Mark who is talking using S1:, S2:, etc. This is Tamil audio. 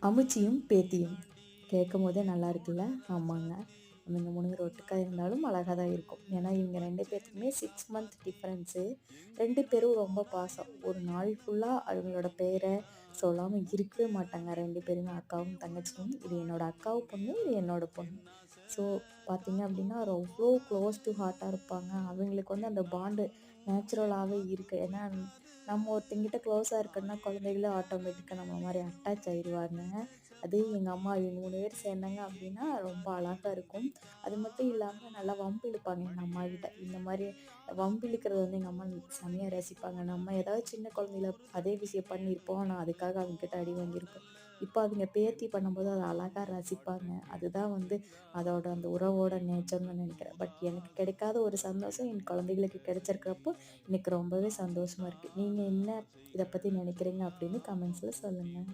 S1: அமுச்சியும் பேத்தியும் கேட்கும் போதே நல்லா இருக்குல்ல. ஆமாங்க. இவங்க 3 பேர் ஒட்டுக்கா இருந்தாலும் அழகா தான் இருக்கும். ஏன்னா இவங்க 2 பேத்துக்குமே 6 மந்த் டிஃப்ரென்ஸு. 2 பேரும் ரொம்ப பாசம். ஒரு நாள் ஃபுல்லா அவங்களோட பேரை சொல்லாம இருக்கவே மாட்டாங்க. 2 பேருமே அக்காவும் தங்கச்சியும். இது என்னோட அக்காவு பொண்ணு, இது என்னோட பொண்ணு. ஸோ பார்த்தீங்க அப்படின்னா அவ்வளோ க்ளோஸ் டு ஹார்ட்டா இருப்பாங்க. அவங்களுக்கு வந்து அந்த பாண்டு நேச்சுரலாவே இருக்கு. ஏன்னா நம்ம ஒருத்தங்கிட்ட க்ளோஸா இருக்கோன்னா குழந்தைகளும் ஆட்டோமேட்டிக்கா நம்மள மாரி அட்டாச் ஆயிருவாங்க. அது எங்கள் அம்மா இவங்க 3 பேர் சேர்ந்தாங்க அப்படின்னா ரொம்ப அழகா இருக்கும். அது மட்டும் இல்லாமல் நல்லா வம்பு இழுப்பாங்க எங்கள் அம்மாகிட்ட. இந்த மாதிரி வம்பு இழுக்கிறது வந்து எங்கள் அம்மா செமையாக ரசிப்பாங்க. நம்ம ஏதாவது சின்ன குழந்தையில அதே விஷயம் பண்ணியிருப்போம். ஆனால் அதுக்காக அவங்ககிட்ட அடி வாங்கியிருப்போம். இப்போ அவங்க பேத்தி பண்ணும்போது அதை அழகாக ரசிப்பாங்க. அதுதான் வந்து அதோட அந்த உறவோட நேச்சர்னு நினைக்கிறேன். பட் எனக்கு கிடைக்காத ஒரு சந்தோஷம் என் குழந்தைகளுக்கு கிடைச்சிருக்கிறப்போ எனக்கு ரொம்பவே சந்தோஷமா இருக்குது. நீங்கள் என்ன இதை பற்றி நினைக்கிறீங்க அப்படின்னு கமெண்ட்ஸில் சொல்லுங்கள்.